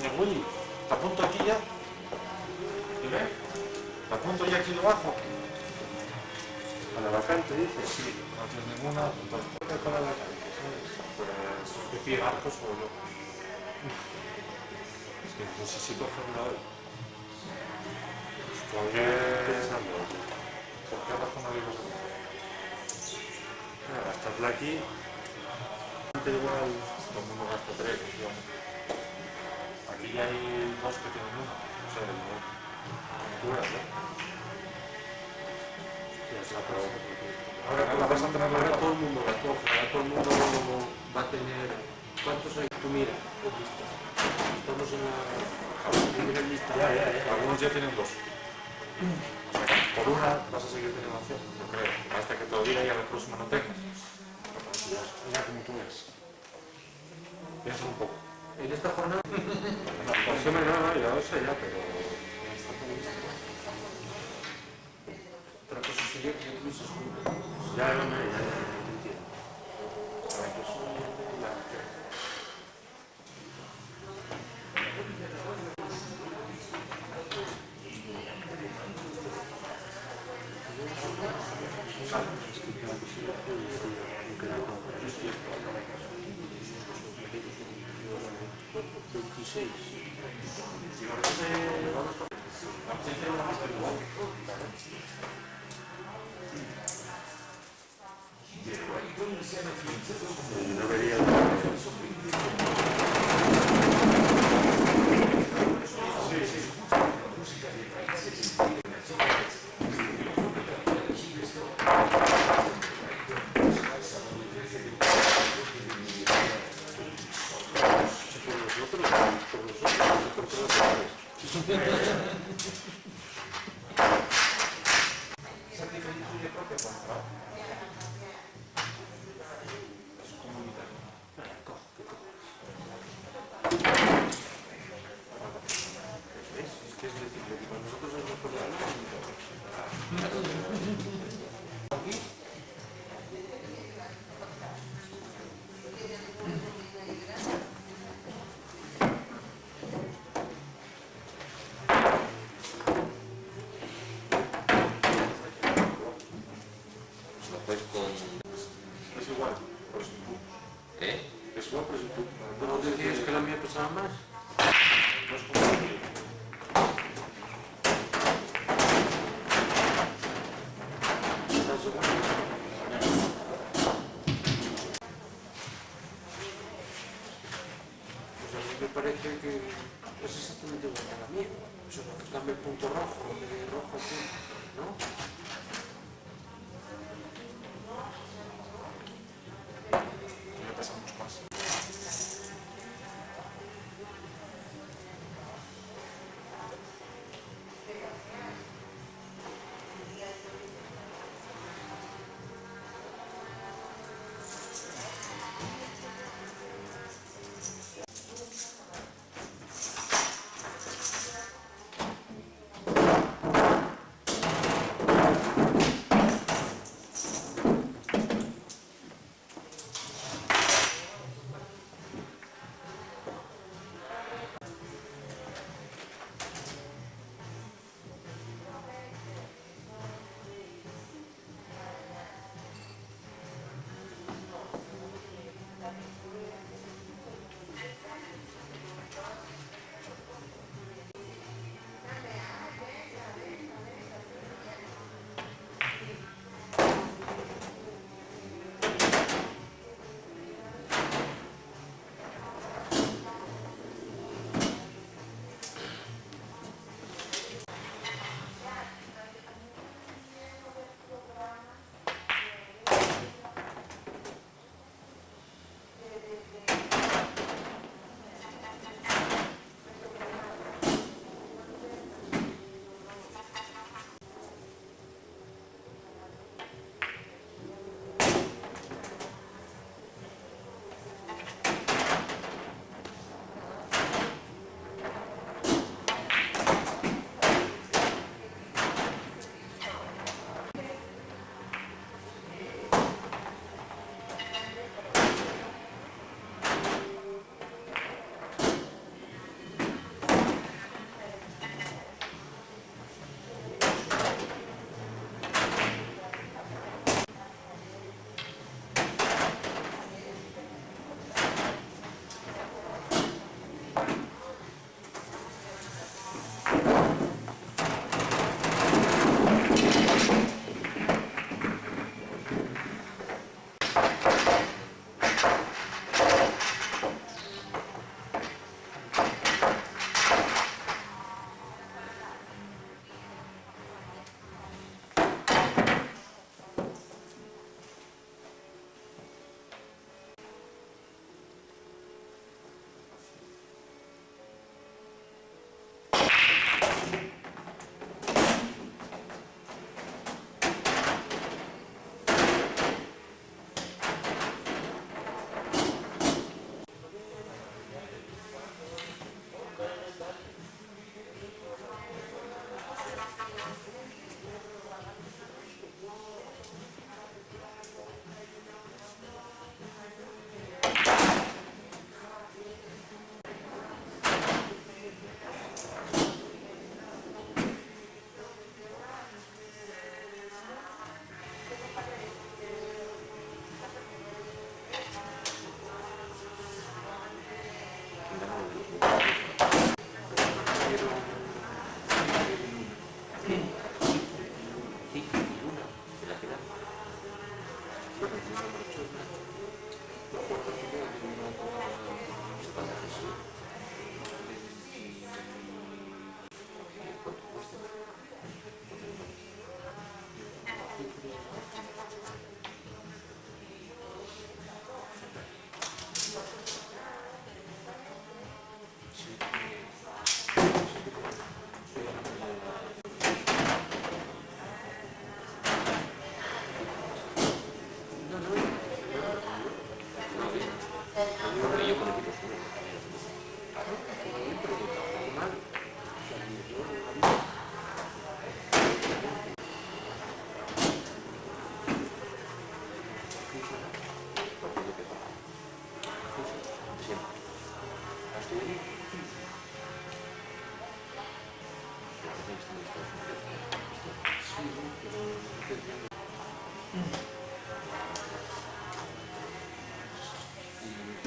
señor Willy. ¿Te apunto aquí ya? Dime. ¿Te apunto ya aquí debajo? ¿A la vacante, dices? Sí, no tienes ninguna. Entonces, ¿por qué para la vacante? Pues, ¿qué pide Marcos o yo? Es que necesito hacerlo hoy. ¿Por qué? Pensando. ¿Por qué razón no digo eso? Mira, gastarla aquí. Igual. Todo el mundo gasta 3, digamos. Aquí ya hay 2 que tienen uno. O sea, Duras, ¿no? Ya se acabó. ahora vas a tener la Ahora todo el mundo la coge, ahora todo el mundo va a tener. ¿Cuántos hay? Tú mira, lista. Estamos en la. Primera lista. Ya. Algunos ya tienen 2. O sea, por una vas a seguir teniendo opción, yo creo. Hasta que te lo diga y a la próxima no tengas. Mira como tú ves. Piensa un poco. En esta jornada. Pues no, ya lo sé ya, pero. Está todo listo. Otra cosa sería que tú dices juntos. Ya, te entiendo. Para que eso la. No vería Es igual, pero sin puntos. Es igual, pero sin puntos. ¿No decías que la mía pesaba más? No es como el ¿Estás seguro? Pues a mí me parece que es exactamente igual que la mía. Eso no cambia el punto rojo, de rojo a azul, ¿no? le pesamos más.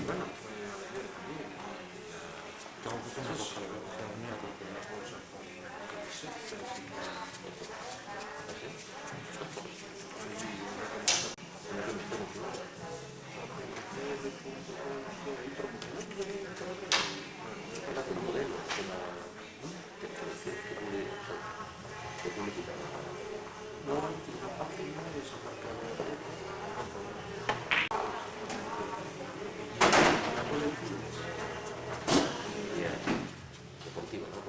Bueno, fue ayer también. Tengo que comer por la mía porque las bolsas son... Sí, pero sí. No, la página es aparcada de la colección. Deportiva, ¿no?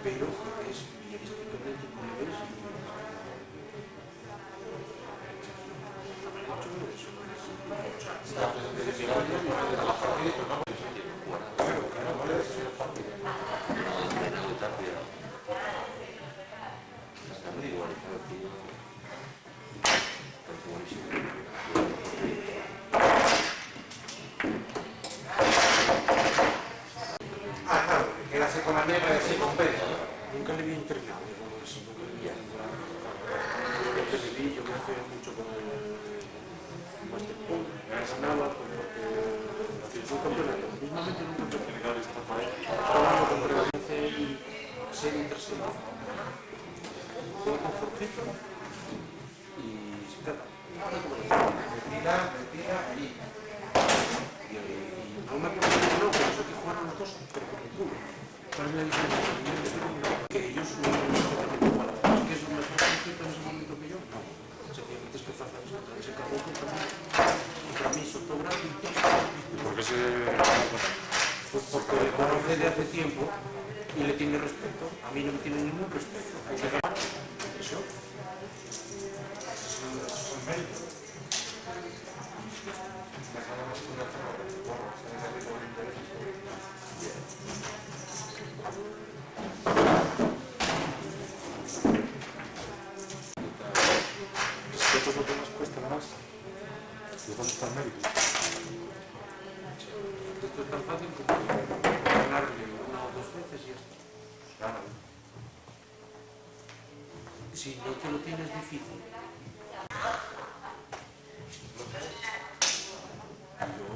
Pero es bienísticamente muy nivel Ah, claro, porque quedarse con la mierda de 6 con peso, ¿no? nunca le vi internet, nunca le vi. Lo que le vi, yo me hacía mucho con el Masterpool, ganaba porque fue un campeonato, mismamente en un campeonato. Trabajando con Regancia y serie tras serie. Juego con Forfito y se queda. Retira ahí. Y no me acuerdo que no, pero sé que jugaron los dos, pero con el culo. ¿Cuál es la diferencia? Que ellos no son exactamente igual. Es que es un mejor Forfito en ese momento que yo. No, sencillamente es que Fazan se cagó contra mí, soltó brazo y todo. ¿Y por qué se...? Pues porque le conoce de hace tiempo y le tiene respeto. A mí no me tiene ningún respeto. Hay que acabar. Eso. Son méritos. Respeto es lo que nos cuesta más. ¿Y dónde está el mérito? Esto es tan fácil como ganarle una o dos veces y ya está. Claro. Si no te lo tienes difícil. Yo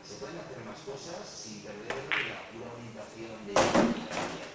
Se pueden hacer más cosas sin perder la pura orientación de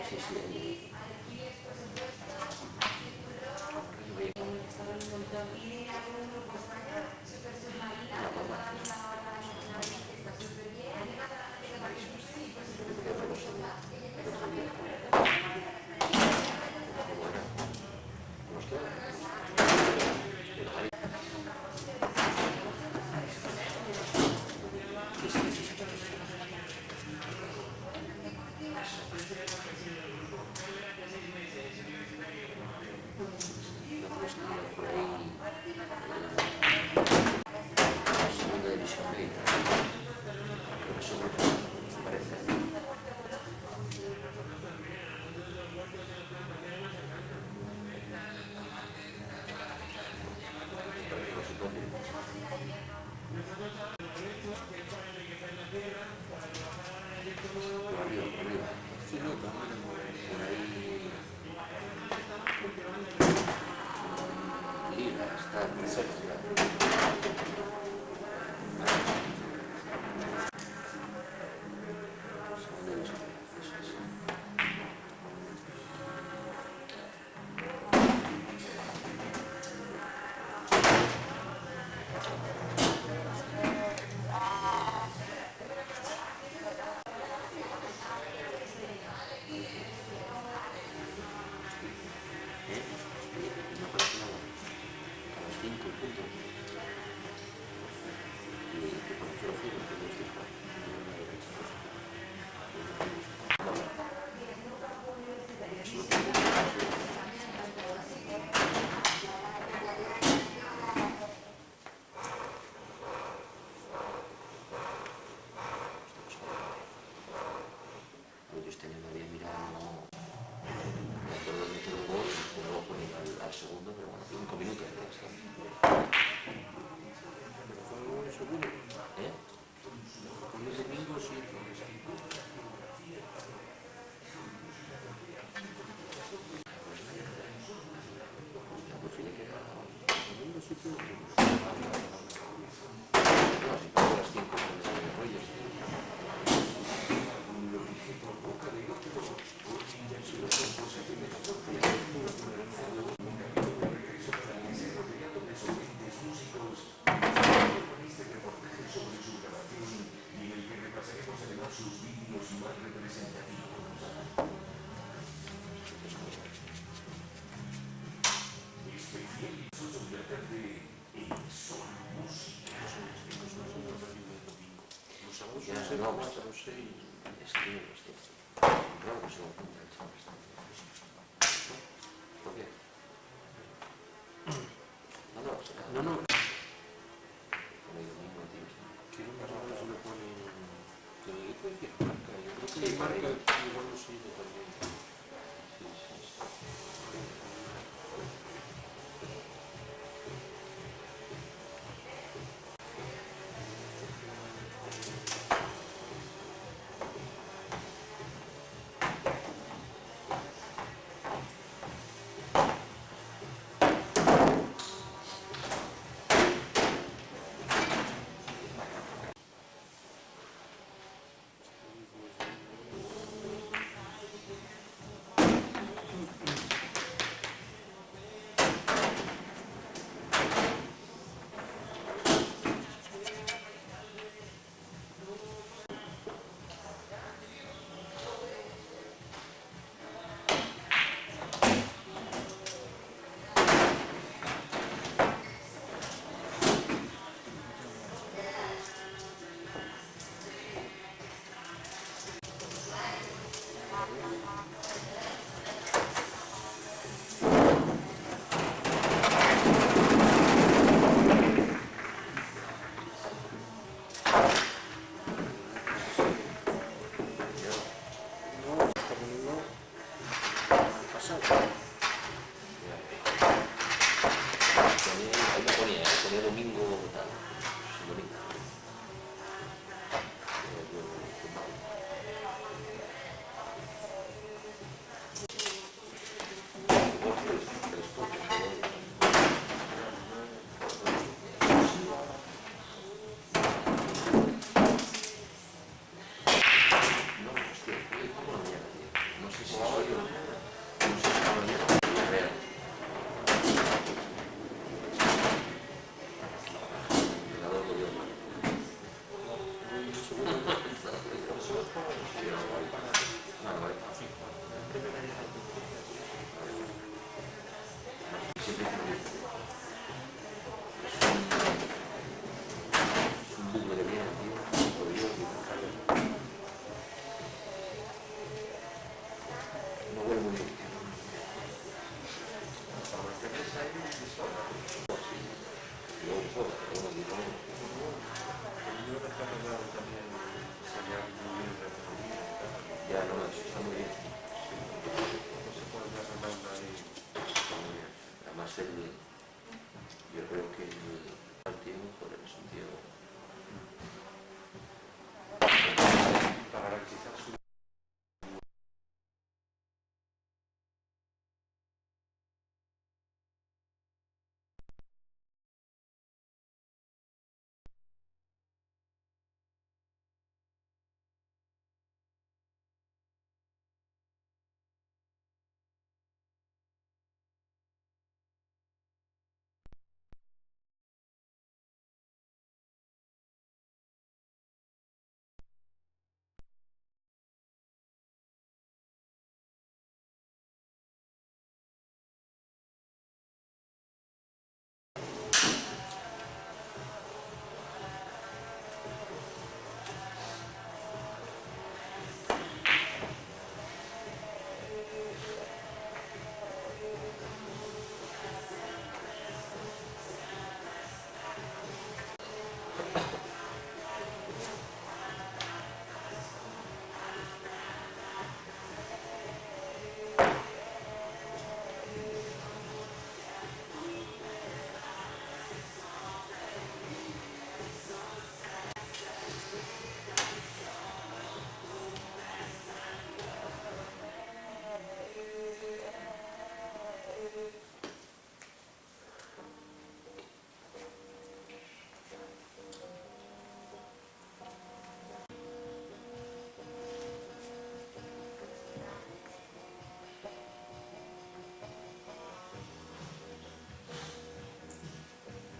Sí, sí, por ahí segunda división B, creo que son, me parece. Por arriba, por arriba. Sí, no, también Por ahí Liga está en Sevilla. Segunda división, eso es. No parece nada. A los 5 puntos. Y que con 0-0 que no estoy jugando. Yo este año me había mirado, me acuerdo de meter un gol y luego poner al segundo, pero bueno, 5 minutos de descanso. fue un segundo. ¿Eh? El domingo sí, porque sí. Pues fíjate que era... El domingo sí que... No, si pongo las 5 con el Reyes. Ya, no, pues, Pero sí. es que, claro que se lo apunta el chaval este. ¿Por qué? No, no, será. No, no. Por el domingo, tío. Quiero más o menos se lo pone... Te lo digo que marca. Yo creo que Sí, le marca ahí. y luego sí totalmente. Sí, sí, sí. Ya, no, eso está muy bien. No se puede arreglar ahí. Está muy bien. Además, yo creo que el tiempo, joder, es un tío. Para garantizar su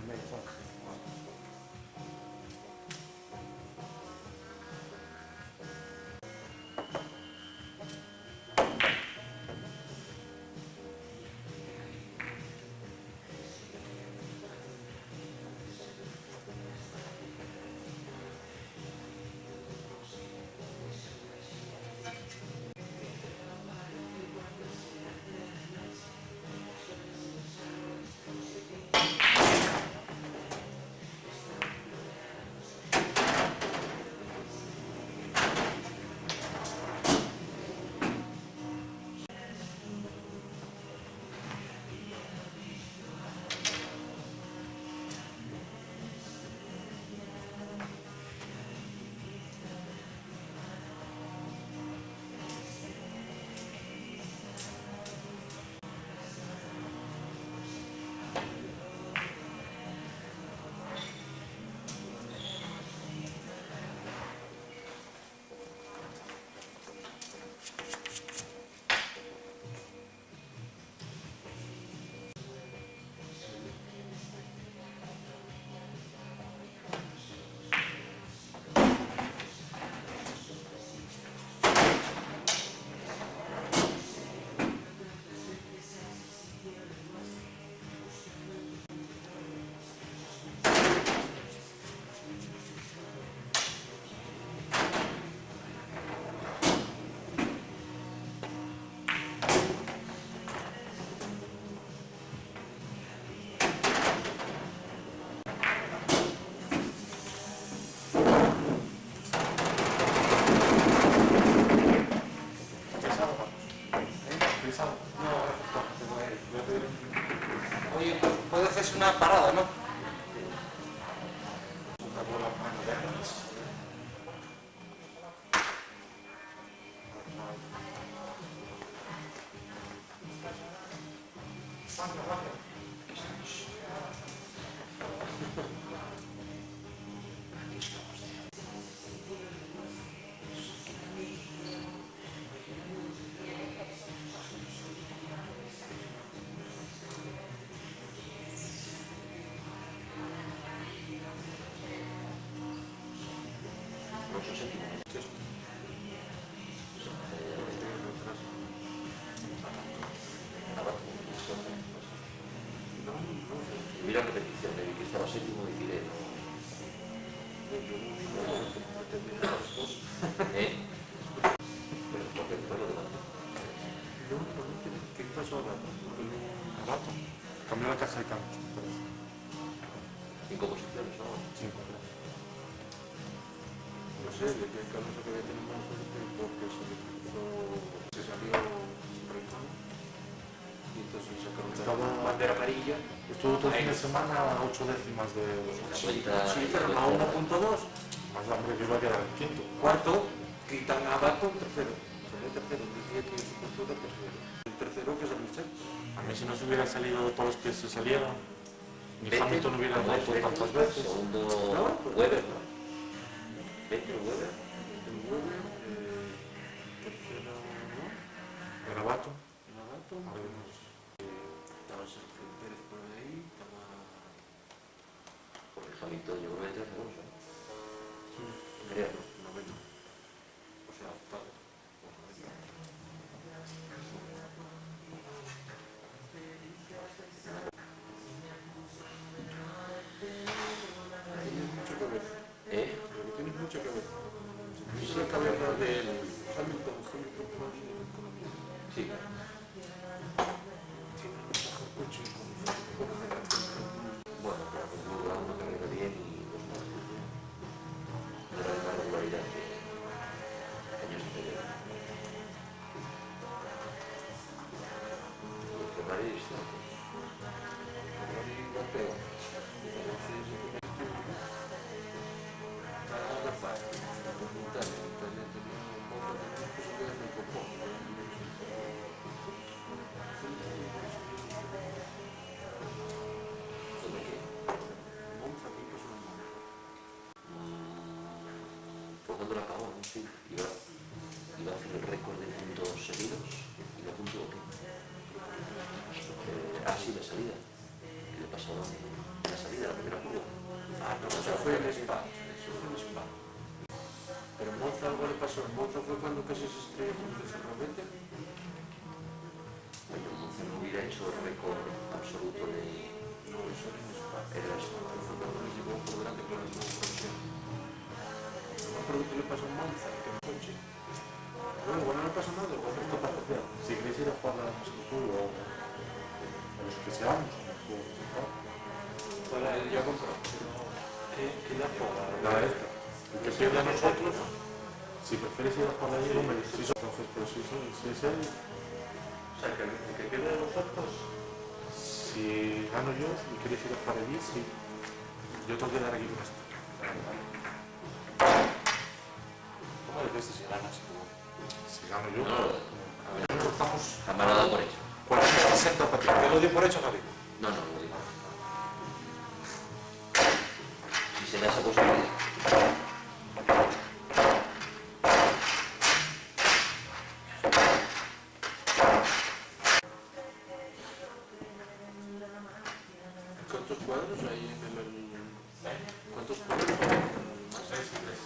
mensaje. Pesado, vamos. Pesado. No, oye, puede hacerse una parada, ¿no? No sé si vi la repetición, me vi que estaba séptimo y tiré. ¿Eh? Pero porque fue lo de la... ¿Qué pasó ahora? Al rato. Cambió la caja de cambios. 5 posiciones, ¿no? 5. No sé, de qué camino que tenemos porque eso bandera amarilla. Estuvo todo el fin de semana a 8 décimas de... Sí, pero a 1.2. Más hambre que iba a quedar en quinto. Cuarto, quitan a Baton tercero. Sería tercero, decía que su puesto era tercero. El tercero que es el Michel. A mí si no se hubieran salido todos los que se salieron, ni Vettel, Hamilton hubiera roto tantas veces. Segundo, No, pues Weber, ¿no? Vettel, Weber. El Weber, tercero, ¿no? Era Baton. Era Baton. A ver, no sé. Estaba Sergio Pérez por ahí, estaba... Porque Hamilton yo creo que es tercero, ¿no? Creo. Noveno. O sea, octavo. O noveno. Tienes mucho que ver. Porque tienes mucho que ver. Sí, hay que hablar del Hamilton más de economía. Sí. Tiene el mejor coche con Bueno, pero pues dura una carrera bien y dos más. No era la regularidad que años anteriores. El Ferrari está. Ferrari va peor. Entonces, nada fácil. Italia tenía un poco de posibilidades de copón. ¿Dónde qué? Monza, ¿qué pasó en Monza? Fue cuando lo acabó, ¿no? Sí. Iba a hacer el récord de puntos seguidos y lo puntó ¿qué? Sí, la salida. ¿Qué le pasó en la salida, la primera curva? No, eso fue en Spa. Eso fue en Spa. Pero en Monza algo le pasó. En Monza fue cuando casi se estrelló con el Ferramente. Bueno, Monza no hubiera hecho el récord absoluto de... No, eso era en Spa. Era Spa. Fue cuando le llevó por delante con la misma corrección. No me acuerdo qué le pasó en Monza, que el coche. Bueno, igual no le pasó nada. Igual no pasó nada. Si queréis ir a jugar a la escultura o a los que seamos, Para él ya compró. ¿Qué la juega? la esta. El que pierda nosotros, si prefieres ir a jugar allí, hombre, si son entonces, pero si es él, O sea, que el que quede de nosotros. si gano yo y queréis ir a jugar allí, sí. Yo tengo que dar aquí con esto. ¿Cómo dices si ganas tú? Si gano yo, No, estamos jamás lo da por hecho. 40-60 para ti. Te lo dio por hecho, Javi. No, no, lo digo. Si se da esa posibilidad. ¿Cuántos cuadros hay en el... ¿Cuántos cuadros hay en el...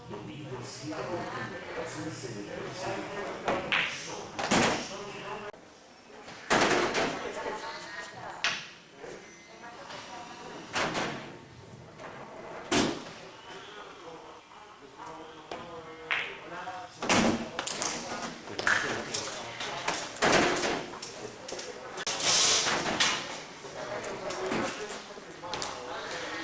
Domingo 7 de octubre a las 11